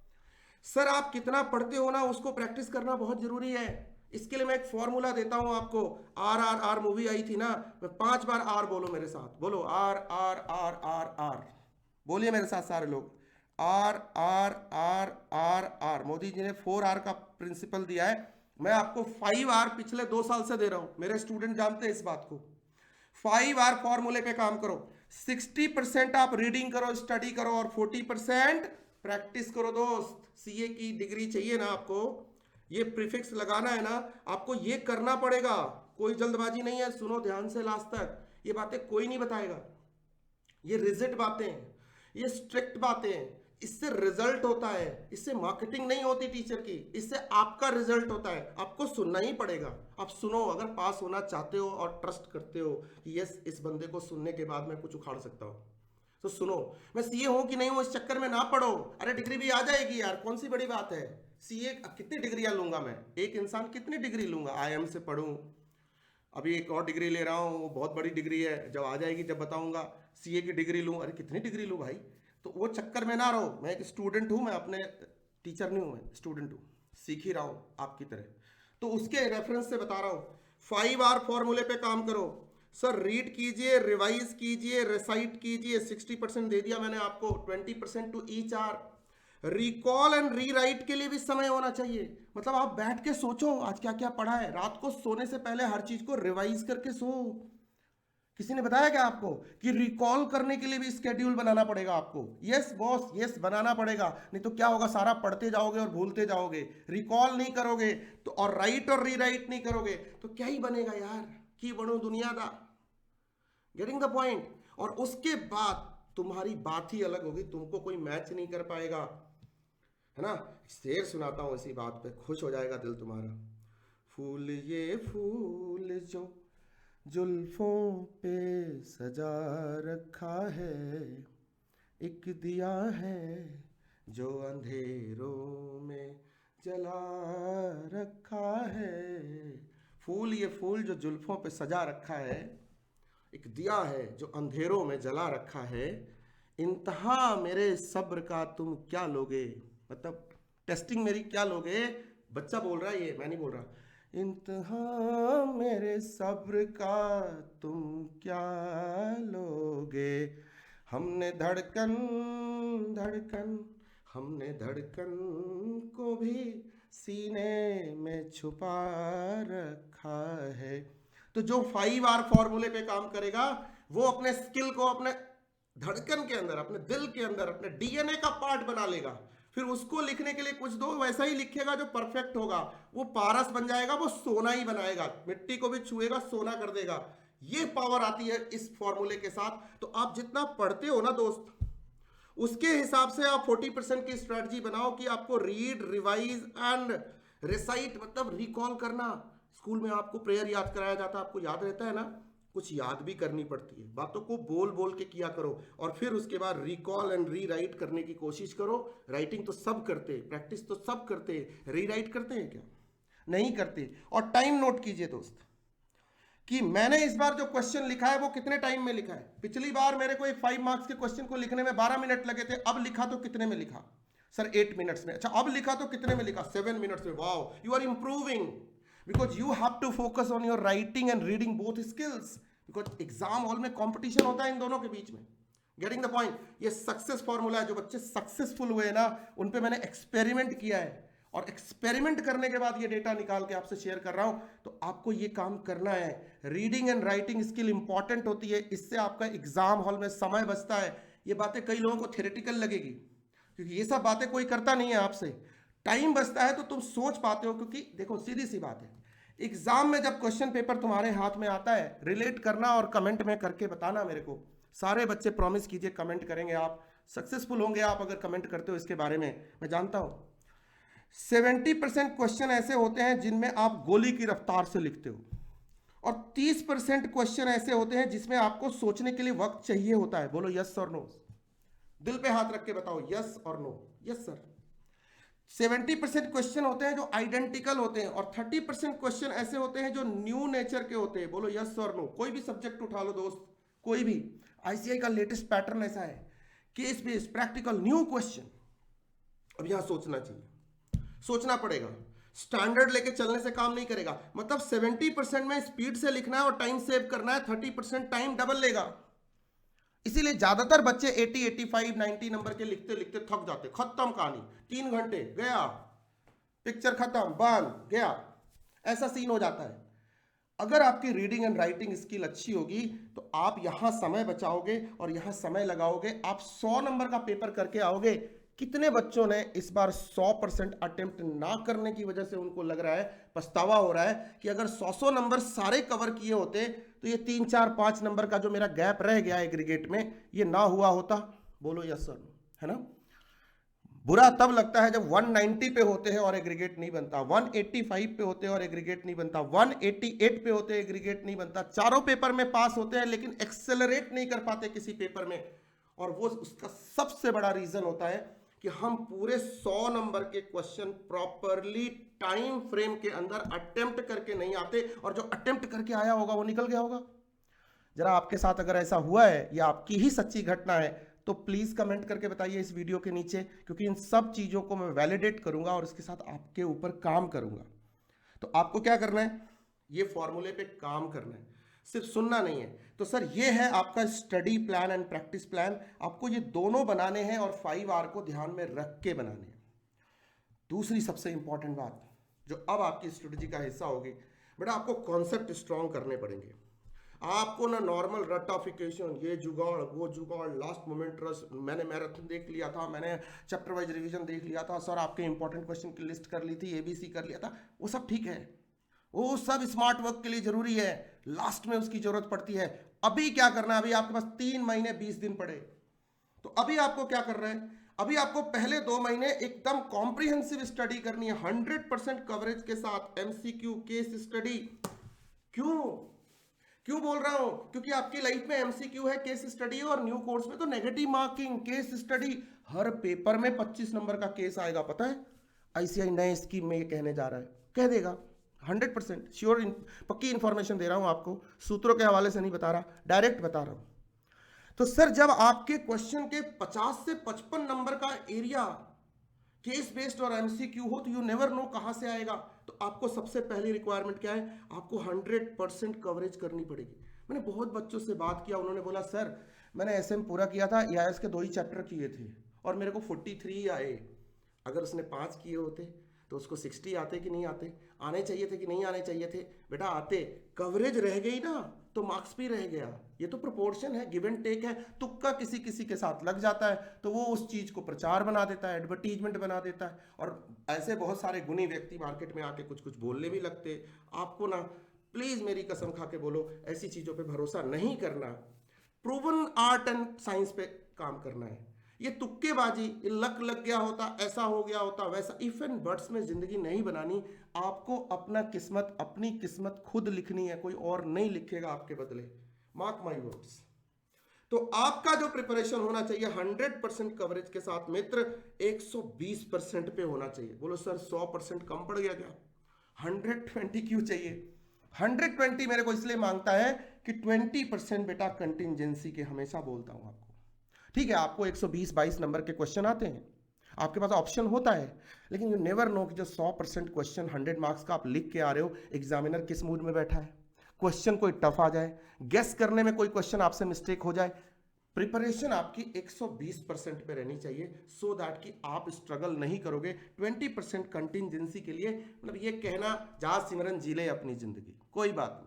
सर आप कितना पढ़ते हो ना, उसको प्रैक्टिस करना बहुत जरूरी है। इसके लिए मैं एक फॉर्मूला देता हूं आपको। RRR मूवी आई थी ना, मैं 5 बार आर बोलो मेरे साथ, बोलो RRR। बोलिए मेरे साथ सारे लोग, RRR। मोदी जी ने 4R का प्रिंसिपल दिया है, मैं आपको 5R पिछले 2 साल से दे रहा हूं। मेरे स्टूडेंट जानते हैं इस बात को। 5R फॉर्मूले पे काम करो। 60% आप रीडिंग करो, स्टडी करो, और 40% प्रैक्टिस करो। दोस्त सीए की डिग्री चाहिए ना आपको, ये प्रीफिक्स लगाना है ना आपको, ये करना पड़ेगा। कोई जल्दबाजी नहीं है, सुनो ध्यान से लास्ट तक। ये बातें कोई नहीं बताएगा, ये रिजिड बातें हैं, ये स्ट्रिक्ट बातें हैं। इससे रिजल्ट होता है, इससे मार्केटिंग नहीं होती टीचर की, इससे आपका रिजल्ट होता है। आपको सुनना ही पड़ेगा। आप सुनो, अगर पास होना चाहते हो और ट्रस्ट करते हो कि यस इस बंदे को सुनने के बाद मैं कुछ उखाड़ सकता हूं, तो सुनो। मैं सीए हूं कि नहीं हूं इस चक्कर में ना पढ़ो। अरे डिग्री भी आ जाएगी यार, कौन सी बड़ी बात है। सीए कितनी डिग्रियां लूंगा मैं, एक इंसान कितनी डिग्री लूंगा। IIM से पढ़ूं, अभी एक और डिग्री ले रहा हूं, वो बहुत बड़ी डिग्री है, जब आ जाएगी जब बताऊंगा। सीए की डिग्री लूं, अरे कितनी डिग्री लूं भाई। तो वो चक्कर में ना रहो। मैं एक स्टूडेंट हूं, मैं अपने टीचर नहीं हूं, मैं स्टूडेंट हूं, सीख ही रहा हूं आपकी तरह। तो उसके रेफरेंस से बता रहा हूं, 5R फॉर्मूले पे काम करो। सर रीड कीजिए, रिवाइज कीजिए, रिसाइट कीजिए। 60% दे दिया मैंने आपको, 20% to each R. Recall and rewrite के लिए भी समय होना चाहिए। मतलब आप बैठ के सोचो आज क्या क्या पढ़ा है। रात को सोने से पहले हर चीज को रिवाइज करके सो। किसी ने बताया क्या आपको कि रिकॉल करने के लिए भी स्केड्यूल बनाना पड़ेगा आपको? यस बॉस, यस बनाना पड़ेगा, नहीं तो क्या होगा, सारा पढ़ते जाओगे और भूलते जाओगे। रिकॉल नहीं करोगे तो, और राइट और रीराइट नहीं करोगे तो क्या ही बनेगा यार, की बनू दुनिया का। Getting the point. और उसके बाद तुम्हारी बात ही अलग होगी, तुमको कोई मैच नहीं कर पाएगा, है ना। शेर सुनाता हूं इसी बात पे, खुश हो जाएगा दिल तुम्हारा। फूल ये फूल जो जुल्फों पे सजा रखा है, एक दिया है जो अंधेरों में जला रखा है। फूल ये फूल जो जुल्फों पे सजा रखा है, एक दिया है जो अंधेरों में जला रखा है। इंतहा मेरे सब्र का तुम क्या लोगे, मतलब टेस्टिंग मेरी क्या लोगे। बच्चा बोल रहा है, ये मैं नहीं बोल रहा। इंतहा मेरे सब्र का तुम क्या लोगे। हमने धड़कन धड़कन हमने धड़कन को भी सीने में छुपा रखा है। तो जो 5R फॉर्मूले पे काम करेगा वो अपने स्किल को अपने धड़कन के अंदर, अपने दिल के अंदर, अपने DNA का पार्ट बना लेगा। फिर उसको लिखने के लिए कुछ दो, वैसा ही लिखेगा जो परफेक्ट होगा। वो पारस बन जाएगा, वो सोना ही बनाएगा, मिट्टी को भी छुएगा सोना कर देगा। ये पावर आती है इस फॉर्मूले के साथ। तो आप जितना पढ़ते हो ना दोस्त, उसके हिसाब से आप 40% की स्ट्रेटजी बनाओ कि आपको रीड, रिवाइज एंड रिसाइट, मतलब रिकॉल करना। स्कूल में आपको प्रेयर याद कराया जाता है, आपको याद रहता है ना, कुछ याद भी करनी पड़ती है। बातों को बोल बोल के किया करो, और फिर उसके बाद रिकॉल एंड रीराइट करने की कोशिश करो। राइटिंग तो सब करते, प्रैक्टिस तो सब करते, रीराइट करते हैं क्या? नहीं करते। और टाइम नोट कीजिए दोस्त कि मैंने इस बार जो क्वेश्चन लिखा है वो कितने टाइम में लिखा है। पिछली बार मेरे को एक 5 मार्क्स के क्वेश्चन को लिखने में 12 मिनट लगे थे, अब लिखा तो कितने में लिखा सर? 8 मिनट्स में। अच्छा, अब लिखा तो कितने में लिखा? 7 मिनट्स में। Wow, you are improving, because you have to focus on your writing and reading both skills, because exam hall में कंपटीशन होता है इन दोनों के बीच में। Getting the point. ये सक्सेस फॉर्मूला है। जो बच्चे सक्सेसफुल हुए ना, उन पे मैंने एक्सपेरिमेंट किया है, और एक्सपेरिमेंट करने के बाद ये डेटा निकाल के आपसे शेयर कर रहा हूं। तो आपको ये काम करना है। Reading and writing skill important होती है, इससे आपका एग्जाम हॉल में समय बचता है। ये बातें कई लोगों को थ्योरेटिकल लगेगी, क्योंकि ये सब बातें कोई करता नहीं है आपसे। टाइम बचता है तो तुम सोच पाते हो, क्योंकि देखो सीधी सी बात है, एग्जाम में जब क्वेश्चन पेपर तुम्हारे हाथ में आता है, रिलेट करना और कमेंट में करके बताना मेरे को। सारे बच्चे प्रॉमिस कीजिए कमेंट करेंगे, आप सक्सेसफुल होंगे आप अगर कमेंट करते हो इसके बारे में। मैं जानता हूं 70% क्वेश्चन ऐसे होते हैं जिनमें आप गोली की रफ्तार से लिखते हो, और 30% क्वेश्चन ऐसे होते हैं जिसमें आपको सोचने के लिए वक्त चाहिए होता है। बोलो यस और नो, दिल पे हाथ रख के बताओ, यस और नो। Yes sir. 70% क्वेश्चन होते हैं जो आइडेंटिकल होते हैं और 30% क्वेश्चन ऐसे होते हैं जो न्यू नेचर के होते हैं। बोलो यस और नो। कोई भी सब्जेक्ट उठा लो दोस्त, कोई भी। आईसीआई का लेटेस्ट पैटर्न ऐसा है, case based practical new question. अब यहां सोचना चाहिए, सोचना पड़ेगा। स्टैंडर्ड लेके चलने से काम नहीं करेगा। मतलब 70% में स्पीड से लिखना है और टाइम सेव करना है, 30% टाइम डबल लेगा। इसीलिए ज्यादातर बच्चे 80, 85, 90 नंबर के लिखते लिखते थक जाते। खत्म कहानी, 3 घंटे गया, पिक्चर खत्म, बंद, गया, ऐसा सीन हो जाता है। अगर आपकी रीडिंग एंड राइटिंग स्किल अच्छी होगी तो आप यहां समय बचाओगे और यहां समय लगाओगे, आप 100 नंबर का पेपर करके आओगे। कितने बच्चों ने इस बार 100% अटेम्प्ट ना करने की वजह से उनको लग रहा है, पछतावा हो रहा है कि अगर 100 नंबर सारे कवर किए होते तो ये 3, 4, 5 नंबर का जो मेरा गैप रह गया एग्रीगेट में, ये ना हुआ होता। बोलो यस सर, है ना। बुरा तब लगता है जब 190 पे होते हैं और एग्रीगेट नहीं बनता, 185 पे होते हैं और एग्रीगेट नहीं बनता, 188 पे होते हैं, एग्रीगेट नहीं बनता। चारों पेपर में पास होते हैं लेकिन एक्सेलरेट नहीं कर पाते किसी पेपर में। और वो उसका सबसे बड़ा रीजन होता है कि हम पूरे 100 नंबर के क्वेश्चन प्रॉपरली टाइम फ्रेम के अंदर अटेम्प्ट करके नहीं आते, और जो अटेम्प्ट करके आया होगा वो निकल गया होगा। जरा आपके साथ अगर ऐसा हुआ है या आपकी ही सच्ची घटना है तो प्लीज कमेंट करके बताइए इस वीडियो के नीचे, क्योंकि इन सब चीजों को मैं वैलिडेट करूंगा और इसके साथ आपके ऊपर काम करूंगा। तो आपको क्या करना है, ये फॉर्मूले पे काम करना है, सिर्फ सुनना नहीं है। तो सर ये है आपका study plan and practice plan. आपको ये दोनों बनाने हैं और 5R को ध्यान में रख के बनाने हैं। दूसरी सबसे इंपॉर्टेंट बात जो अब आपकी स्ट्रेटजी का हिस्सा होगी, बेटा आपको कॉन्सेप्ट स्ट्रॉन्ग करने पड़ेंगे। आपको ना नॉर्मल रटाफिकेशन, ये जुगाड़ वो जुगाड़, लास्ट मोमेंट रस, मैंने मैराथन देख लिया था, मैंने चैप्टर वाइज रिवीजन देख लिया था, सर आपके इंपॉर्टेंट क्वेश्चन की लिस्ट कर ली थी, ABC कर लिया था, वो सब ठीक है, वो सब स्मार्ट वर्क के लिए जरूरी है, लास्ट में उसकी जरूरत पड़ती है। अभी क्या करना है, अभी आपके पास 3 महीने 20 दिन पड़े, तो अभी आपको क्या करना है, अभी आपको पहले 2 महीने एकदम कॉम्प्रिहेंसिव स्टडी करनी है, 100% कवरेज के साथ, MCQ केस स्टडी। क्यों बोल रहा हूं, क्योंकि आपकी लाइफ में MCQ है, केस स्टडी, और न्यू कोर्स में तो नेगेटिव मार्किंग, केस स्टडी। हर पेपर में 25 नंबर का केस आएगा, पता है। आईसीआई नए स्कीम में ये कहने जा रहा है, कह देगा 100% श्योर, पक्की इंफॉर्मेशन दे रहा हूं आपको, सूत्रों के हवाले से नहीं बता रहा, डायरेक्ट बता रहा हूं। तो सर जब आपके क्वेश्चन के 50 से 55 नंबर का एरिया केस बेस्ड और MCQ हो तो यू नेवर नो कहां से आएगा। तो आपको सबसे पहली रिक्वायरमेंट क्या है, आपको 100% कवरेज करनी पड़ेगी। मैंने बहुत बच्चों से बात किया, उन्होंने बोला सर मैंने SM पूरा किया था, EIS के 2 ही चैप्टर किए थे और मेरे को 43 आए। अगर उसने 5 किए होते तो उसको 60 आते कि नहीं आते, आने चाहिए थे कि नहीं आने चाहिए थे, बेटा आते। कवरेज रह गई ना तो मार्क्स भी रह गया। ये तो प्रोपोर्शन है, गिव एंड टेक है। तुक्का किसी किसी के साथ लग जाता है तो वो उस चीज को प्रचार बना देता है, एडवर्टीजमेंट बना देता है, और ऐसे बहुत सारे गुणी व्यक्ति मार्केट में आके कुछ कुछ बोलने भी लगते। आपको ना प्लीज मेरी कसम खा के बोलो, ऐसी चीजों पे भरोसा नहीं करना। प्रूवन आर्ट एंड साइंस पे काम करना है। ये तुक्केबाजी, ये लक लग गया होता, ऐसा हो गया होता, वैसा, इफ एंड बट्स में जिंदगी नहीं बनानी। आपको अपना किस्मत, अपनी किस्मत खुद लिखनी है, कोई और नहीं लिखेगा आपके बदले, मार्क माय वर्ड्स। तो आपका जो प्रिपरेशन होना चाहिए 100% कवरेज के साथ मित्र 120% पे होना चाहिए। बोलो सर 100% कम पड़ गया क्या, 120 क्यों चाहिए। 120 मेरे को इसलिए मांगता है कि 20% बेटा कंटिंजेंसी के, हमेशा बोलता हूं आपको। ठीक है, आपको 120-22 नंबर के क्वेश्चन आते हैं, आपके पास ऑप्शन होता है, लेकिन यू नेवर नो कि जो 100% क्वेश्चन 100 मार्क्स का आप लिख के आ रहे हो, एग्जामिनर किस मूड में बैठा है, क्वेश्चन कोई टफ आ जाए, गेस करने में कोई क्वेश्चन आपसे मिस्टेक हो जाए। प्रिपरेशन आपकी 120% पे रहनी चाहिए, सो दैट कि आप स्ट्रगल नहीं करोगे। 20% कंटिंजेंसी के लिए, मतलब ये कहना जा सिमरन जी ले अपनी जिंदगी, कोई बात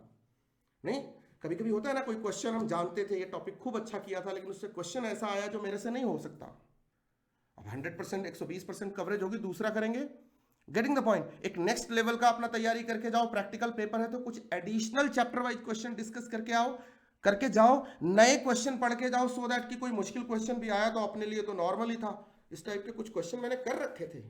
नहीं। कभी कभी होता है ना, कोई क्वेश्चन हम जानते थे, ये टॉपिक खूब अच्छा किया था, लेकिन उससे क्वेश्चन ऐसा आया जो मेरे से नहीं हो सकता। अब 100% 120% कवरेज होगी, दूसरा करेंगे। Getting the point. एक नेक्स्ट लेवल का अपना तैयारी करके जाओ, प्रैक्टिकल पेपर है तो कुछ additional chapter wise question discuss करके जाओ, नए क्वेश्चन पढ़ के जाओ, सो दैट कि कोई मुश्किल क्वेश्चन भी आया तो अपने लिए तो नॉर्मल ही था। इस टाइप के कुछ क्वेश्चन मैंने कर रखे थे।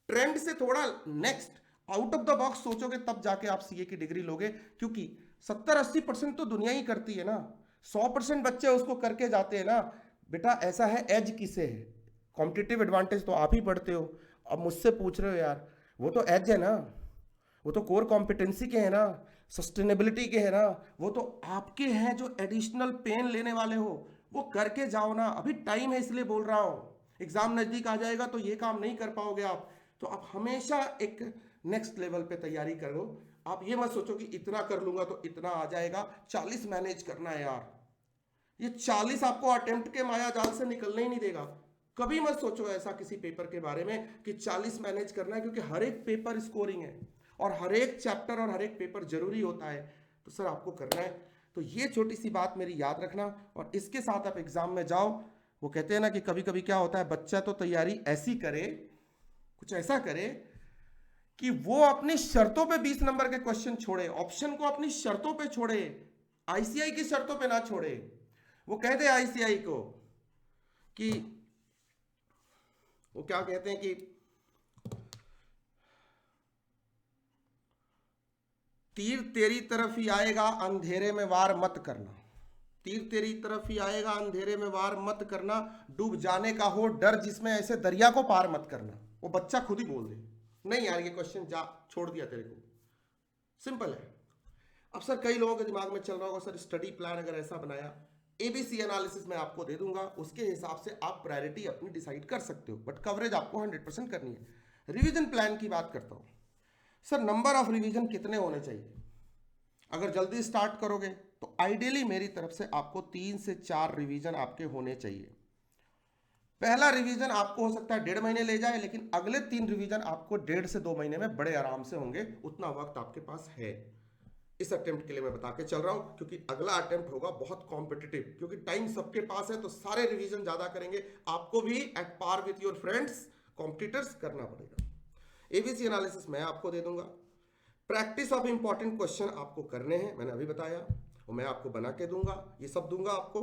ट्रेंड से थोड़ा next out of the box सोचोगे तब जाके आप सीए की डिग्री लोगे, क्योंकि 70-80% तो दुनिया ही करती है ना, 100% बच्चे उसको करके जाते हैं ना। बेटा ऐसा है, एज किसे है, कॉम्पिटिटिव एडवांटेज तो आप ही पढ़ते हो, अब मुझसे पूछ रहे हो यार, वो तो एज है ना, वो तो कोर कॉम्पिटेंसी के है ना, सस्टेनेबिलिटी के है ना, वो तो आपके हैं जो एडिशनल पेन लेने वाले हो, वो करके जाओ ना। अभी टाइम है इसलिए बोल रहा हूँ, एग्जाम नजदीक आ जाएगा तो ये काम नहीं कर पाओगे आप। तो आप हमेशा एक नेक्स्ट लेवल पे तैयारी करो। आप ये मत सोचो कि इतना कर लूंगा तो इतना आ जाएगा। 40 मैनेज करना है यार, ये 40 आपको अटेम्प्ट के माया जाल से निकलने ही नहीं देगा। कभी मत सोचो ऐसा किसी पेपर के बारे में कि 40 मैनेज करना है, क्योंकि हर एक पेपर स्कोरिंग है और हर एक चैप्टर और हर एक पेपर जरूरी होता है। तो सर आपको करना है, तो ये छोटी सी बात मेरी याद रखना और इसके साथ आप एग्जाम में जाओ। वो कहते हैं ना कि कभी कभी क्या होता है, बच्चा तो तैयारी ऐसी करे, कुछ ऐसा करे कि वो अपनी शर्तों पे 20 नंबर के क्वेश्चन छोड़े, ऑप्शन को अपनी शर्तों पे छोड़े, आईसीआई की शर्तों पे ना छोड़े। वो कहते हैं आईसीआई को कि वो क्या कहते हैं कि तीर तेरी तरफ ही आएगा अंधेरे में वार मत करना, तीर तेरी तरफ ही आएगा अंधेरे में वार मत करना, डूब जाने का हो डर जिसमें ऐसे दरिया को पार मत करना। वो बच्चा खुद ही बोल दे, नहीं यार ये क्वेश्चन जा, छोड़ दिया तेरे को, सिंपल है। अब सर कई लोगों के दिमाग में चल रहा होगा, सर स्टडी प्लान अगर ऐसा बनाया, एबीसी एनालिसिस मैं आपको दे दूंगा, उसके हिसाब से आप प्रायोरिटी अपनी डिसाइड कर सकते हो, बट कवरेज आपको 100% करनी है। रिवीजन प्लान की बात करता हूं, सर नंबर ऑफ रिवीजन कितने होने चाहिए? अगर जल्दी स्टार्ट करोगे तो आइडियली मेरी तरफ से आपको 3 से 4 रिवीजन आपके होने चाहिए। पहला रिवीजन आपको हो सकता है 1.5 महीने ले जाए, लेकिन अगले 3 रिवीजन आपको 1.5 से 2 महीने में बड़े आराम से होंगे, उतना वक्त आपके पास है। इस अटेम्प्ट के लिए मैं बता के चल रहा हूं, क्योंकि अगला अटेम्प्ट होगा बहुत कॉम्पिटिटिव, क्योंकि टाइम सबके पास है, तो सारे रिवीजन ज्यादा करेंगे, आपको भी at par with your friends competitors करना पड़ेगा। एबीसी एनालिसिस मैं आपको दे दूंगा, प्रैक्टिस ऑफ इंपॉर्टेंट क्वेश्चन आपको करने हैं, मैंने अभी बताया, और मैं आपको बना के दूंगा, ये सब दूंगा आपको।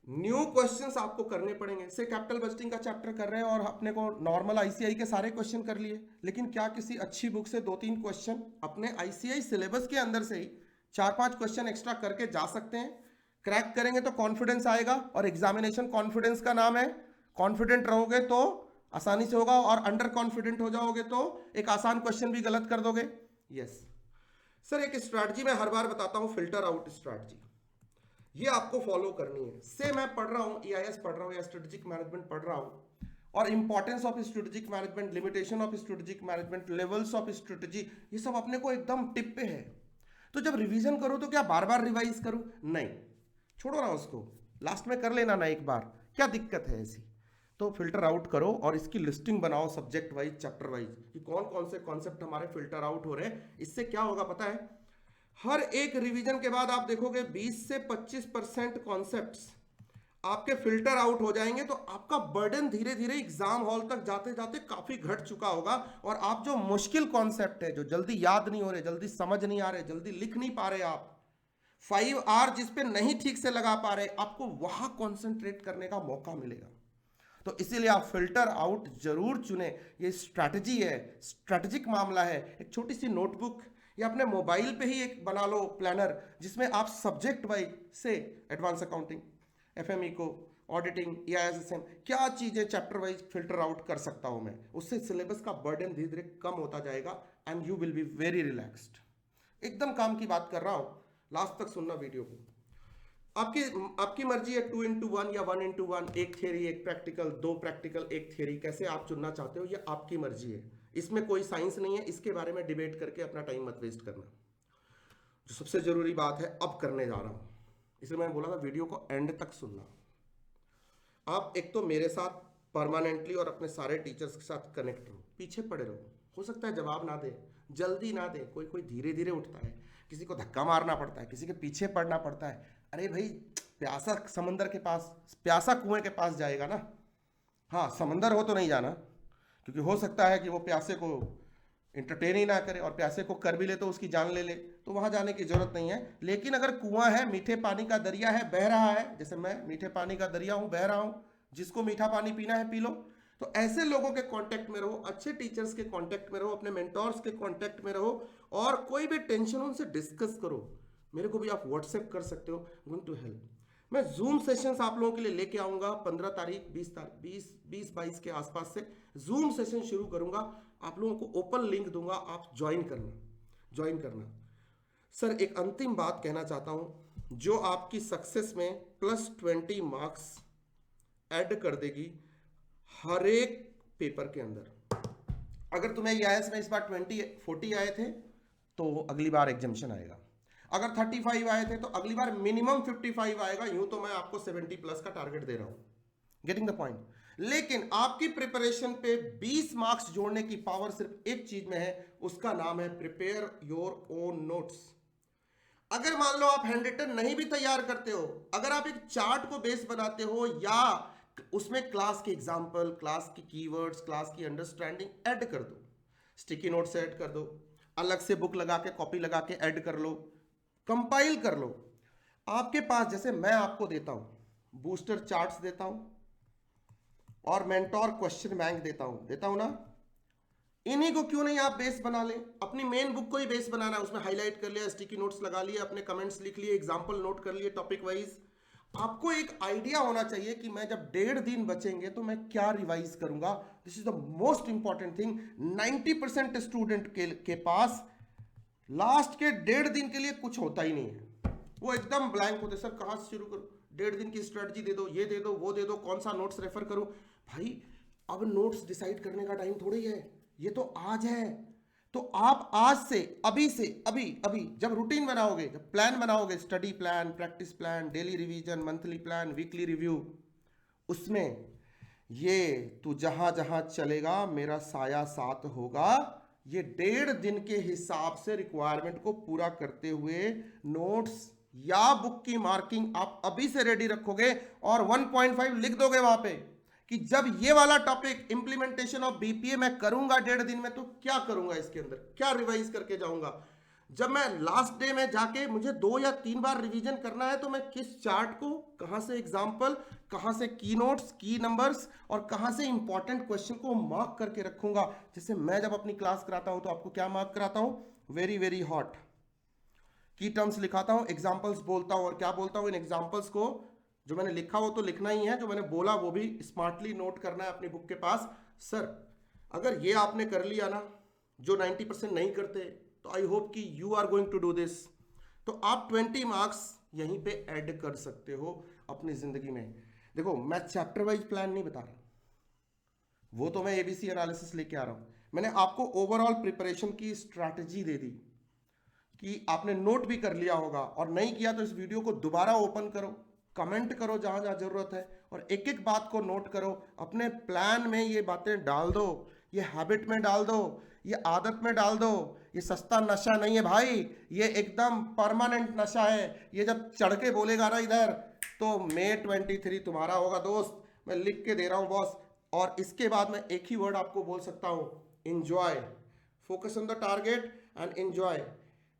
न्यू क्वेश्चंस आपको करने पड़ेंगे, से कैपिटल बजटिंग का चैप्टर कर रहे हैं और अपने को नॉर्मल आईसीआई के सारे क्वेश्चन कर लिए, लेकिन क्या किसी अच्छी बुक से 2-3 क्वेश्चन अपने आईसीआई सिलेबस के अंदर से ही 4-5 क्वेश्चन एक्स्ट्रा करके जा सकते हैं? क्रैक करेंगे तो कॉन्फिडेंस आएगा, और एग्जामिनेशन कॉन्फिडेंस का नाम है। कॉन्फिडेंट रहोगे तो आसानी से होगा, और अंडर कॉन्फिडेंट हो जाओगे तो एक आसान क्वेश्चन भी गलत कर दोगे। यस सर, एक स्ट्रैटेजी मैं हर बार बताता हूं, फिल्टर आउट स्ट्रैटेजी, ये आपको फॉलो करनी है। से मैं पढ़ रहा हूं, ईआईएस पढ़ रहा हूं या स्ट्रेटेजिक मैनेजमेंट पढ़ रहा हूं, और importance of strategic management, limitation of strategic management, levels of strategy, ये सब अपने को एकदम टिप पे है। तो जब रिवीजन करो तो क्या बार बार रिवाइज करूं? नहीं, छोड़ो ना उसको, लास्ट में कर लेना ना एक बार, क्या दिक्कत है ऐसी? तो फिल्टर आउट करो और इसकी लिस्टिंग बनाओ सब्जेक्ट वाइज, चैप्टर वाइज, कि कौन कौन से कॉन्सेप्ट हमारे फिल्टर आउट हो रहे हैं। इससे क्या होगा पता है, हर एक रिवीजन के बाद आप देखोगे 20 से 25% कॉन्सेप्ट्स आपके फिल्टर आउट हो जाएंगे, तो आपका बर्डन धीरे धीरे एग्जाम हॉल तक जाते जाते काफी घट चुका होगा, और आप जो मुश्किल कॉन्सेप्ट है, जो जल्दी याद नहीं हो रहे, जल्दी समझ नहीं आ रहे, जल्दी लिख नहीं पा रहे, आप 5R जिस पे नहीं ठीक से लगा पा रहे, आपको वहां कॉन्सेंट्रेट करने का मौका मिलेगा। तो इसीलिए आप फिल्टर आउट जरूर चुने, ये स्ट्रैटेजी है, स्ट्रैटेजिक मामला है। एक छोटी सी नोटबुक या अपने मोबाइल पे ही एक बना लो प्लानर, जिसमें आप सब्जेक्ट वाइज से एडवांस अकाउंटिंग, एफएमई को, ऑडिटिंग, ईआईएसएम, क्या चीजें चैप्टर वाइज फिल्टर आउट कर सकता हूं मैं, उससे सिलेबस का बर्डन धीरे धीरे कम होता जाएगा and you will be very relaxed. एकदम काम की बात कर रहा हूं, लास्ट तक सुनना वीडियो को। आपकी मर्जी है 2x1 या 1x1, एक थियरी एक प्रैक्टिकल, 2 प्रैक्टिकल 1 थियरी, कैसे आप चुनना चाहते हो ये आपकी मर्जी है, इसमें कोई साइंस नहीं है, इसके बारे में डिबेट करके अपना टाइम मत वेस्ट करना। जो सबसे जरूरी बात है अब करने जा रहा हूं, इसलिए मैंने बोला था वीडियो को एंड तक सुनना। आप एक तो मेरे साथ परमानेंटली और अपने सारे टीचर्स के साथ कनेक्ट रहो, पीछे पड़े रहो, हो सकता है जवाब ना दे, जल्दी ना दे, कोई कोई धीरे धीरे उठता है, किसी को धक्का मारना पड़ता है, किसी के पीछे पड़ना पड़ता है। अरे भाई, प्यासा समंदर के पास, प्यासा कुएं के पास जाएगा ना, हाँ समंदर हो तो नहीं जाना, क्योंकि हो सकता है कि वो प्यासे को इंटरटेन ही ना करे, और प्यासे को कर भी ले तो उसकी जान ले ले, तो वहां जाने की जरूरत नहीं है। लेकिन अगर कुआं है, मीठे पानी का दरिया है, बह रहा है, जैसे मैं मीठे पानी का दरिया हूं, बह रहा हूं, जिसको मीठा पानी पीना है पी लो, तो ऐसे लोगों के कांटेक्ट में रहो, अच्छे टीचर्स के कांटेक्ट में रहो, अपने मेंटोर्स के कांटेक्ट में रहो, और कोई भी टेंशन उनसे डिस्कस करो। मेरे को भी आप व्हाट्सएप कर सकते हो, गोइंग टू हेल्प। मैं जूम सेशंस आप लोगों के लिए लेके आऊंगा 15 तारीख 20 22 के आसपास से जूम सेशन शुरू करूंगा। आप लोगों को ओपन लिंक दूंगा, आप ज्वाइन करना। सर एक अंतिम बात कहना चाहता हूं जो आपकी सक्सेस में +20 मार्क्स ऐड कर देगी हर एक पेपर के अंदर। अगर तुम्हें EIS में इस बार 40 आए थे तो अगली बार एग्जामिशन आएगा, अगर 35 आए थे तो अगली बार मिनिमम 55 आएगा। यूं तो मैं आपको 70+ का टारगेट दे रहा हूं, गेटिंग द पॉइंट। लेकिन आपकी प्रिपरेशन पे 20 मार्क्स जोड़ने की पावर सिर्फ एक चीज में है, उसका नाम है प्रिपेयर योर ओन नोट्स। अगर मान लो आप हैंड रिटन नहीं भी तैयार करते हो, अगर आप एक चार्ट को बेस बनाते हो या उसमें क्लास के एग्जाम्पल, क्लास की कीवर्ड्स, क्लास की अंडरस्टैंडिंग ऐड कर दो, स्टिकी नोट से ऐड कर दो, अलग से बुक लगा के कॉपी लगा के ऐड कर लो, कंपाइल कर लो। आपके पास जैसे मैं आपको देता हूं बूस्टर चार्ट्स देता हूं और मेंटोर क्वेश्चन बैंक देता हूं ना, इन्हीं को क्यों नहीं आप बेस बना ले। अपनी मेन बुक को ही बेस बनाना है, उसमें हाईलाइट कर लिया, स्टिकी नोट्स लगा लिए, अपने कमेंट्स लिख लिए, एग्जांपल नोट कर लिए टॉपिक वाइज। आपको एक आइडिया होना चाहिए कि मैं जब 1.5 दिन बचेंगे तो मैं क्या रिवाइज करूंगा। This is the most important thing. 90% student के पास लास्ट के 1.5 दिन के लिए कुछ होता ही नहीं है, वो एकदम ब्लैंक होते। सर कहां से शुरू करूं, 1.5 दिन की स्ट्रेटजी दे दो, ये दे दो, वो दे दो, कौन सा नोट्स रेफर करूं। भाई अब नोट्स डिसाइड करने का टाइम थोड़ी है, ये तो आज है। तो आप आज से अभी जब रूटीन बनाओगे, जब प्लान बनाओगे, study plan, practice plan, daily revision, monthly plan, weekly review, उसमें ये तू जहां जहां चलेगा मेरा साया साथ होगा, ये 1.5 दिन के हिसाब से रिक्वायरमेंट को पूरा करते हुए नोट्स या बुक की मार्किंग आप अभी से रेडी रखोगे और 1.5 लिख दोगे वहां पे कि जब ये वाला टॉपिक इंप्लीमेंटेशन ऑफ BPA मैं करूंगा 1.5 दिन में, तो क्या करूंगा, इसके अंदर क्या रिवाइज करके जाऊंगा। जब मैं लास्ट डे में जाके मुझे 2 या 3 बार रिवीजन करना है, तो मैं किस चार्ट को, कहां से एग्जांपल, कहां से की नोट्स, की नंबर्स और कहां से इंपॉर्टेंट क्वेश्चन को मार्क करके रखूंगा। जैसे मैं जब अपनी क्लास कराता हूं तो आपको क्या मार्क कराता हूं, वेरी वेरी हॉट की टर्म्स लिखाता हूं, एग्जांपल्स बोलता हूं और क्या बोलता हूं, इन एग्जांपल्स को जो मैंने लिखा वो तो लिखना ही है, जो मैंने बोला वो भी स्मार्टली नोट करना है अपनी बुक के पास। सर अगर ये आपने कर लिया ना, जो 90% नहीं करते, तो आई होप कि you are going to do this. तो आप 20 मार्क्स यहीं पे ऐड कर सकते हो अपनी जिंदगी में। देखो मैं चैप्टर वाइज प्लान नहीं बता रहा, वो तो मैं ABC एनालिसिस लेके आ रहा हूं। मैंने आपको ओवरऑल प्रिपरेशन की स्ट्रैटेजी दे दी कि आपने नोट भी कर लिया होगा, और नहीं किया तो इस वीडियो को दोबारा ओपन करो, कमेंट करो जहां जहां जरूरत है, और एक एक बात को नोट करो। अपने प्लान में ये बातें डाल दो, ये हैबिट में डाल दो, ये आदत में डाल दो। ये सस्ता नशा नहीं है भाई, ये एकदम परमानेंट नशा है। ये जब चढ़ के बोलेगा ना इधर, तो May 23 तुम्हारा होगा दोस्त, मैं लिख के दे रहा हूं बॉस। और इसके बाद मैं एक ही वर्ड आपको बोल सकता हूं, enjoy. Focus on the target and enjoy.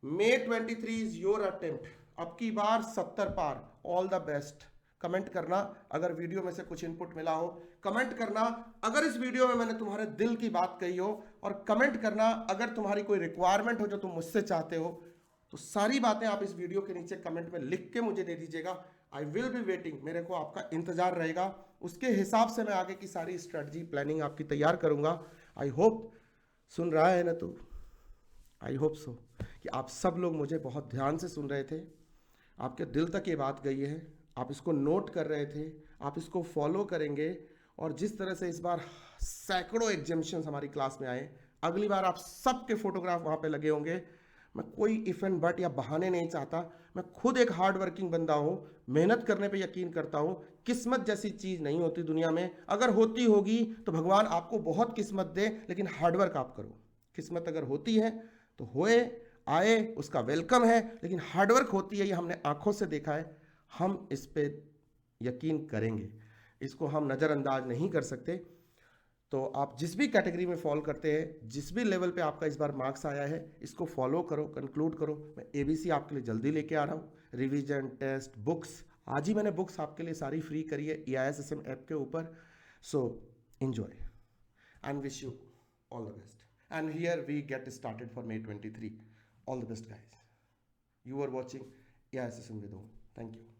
May 23 is your attempt. अब की बार 70 पार। All the best. कमेंट करना अगर वीडियो में से कुछ इनपुट मिला हो, कमेंट करना अगर इस वीडियो में मैंने तुम्हारे दिल की बात कही हो, और कमेंट करना अगर तुम्हारी कोई रिक्वायरमेंट हो जो तुम मुझसे चाहते हो। तो सारी बातें आप इस वीडियो के नीचे कमेंट में लिख के मुझे दे दीजिएगा। आई विल बी वेटिंग, मेरे को आपका इंतजार रहेगा। उसके हिसाब से मैं आगे की सारी स्ट्रेटजी प्लानिंग आपकी तैयार करूंगा। आई होप सुन रहा है ना तू, आई होप सो कि आप सब लोग मुझे बहुत ध्यान से सुन रहे थे, आपके दिल तक ये बात गई है, आप इसको नोट कर रहे थे, आप इसको फॉलो करेंगे। और जिस तरह से इस बार सैकड़ों एग्जामिशंस हमारी क्लास में आए, अगली बार आप सबके फोटोग्राफ वहाँ पे लगे होंगे। मैं कोई इफ एंड बट या बहाने नहीं चाहता, मैं खुद एक हार्ड वर्किंग बंदा हूँ, मेहनत करने पे यकीन करता हूँ। किस्मत जैसी चीज़ नहीं होती दुनिया में, अगर होती होगी तो भगवान आपको बहुत किस्मत दे, लेकिन हार्डवर्क आप करो। किस्मत अगर होती है तो होए आए उसका वेलकम है, लेकिन हार्डवर्क होती है, ये हमने आंखों से देखा है। हम इस पे यकीन करेंगे, इसको हम नज़रअंदाज नहीं कर सकते। तो आप जिस भी कैटेगरी में फॉलो करते हैं, जिस भी लेवल पे आपका इस बार मार्क्स आया है, इसको फॉलो करो, कंक्लूड करो। मैं ABC आपके लिए जल्दी लेके आ रहा हूँ, रिवीजन, टेस्ट, बुक्स। आज ही मैंने बुक्स आपके लिए सारी फ्री करी है EISSM ऐप के ऊपर। So enjoy and wish you all the best. And here we get started for May 23. All the best, guys. You are watching AISSM with Om. Thank you.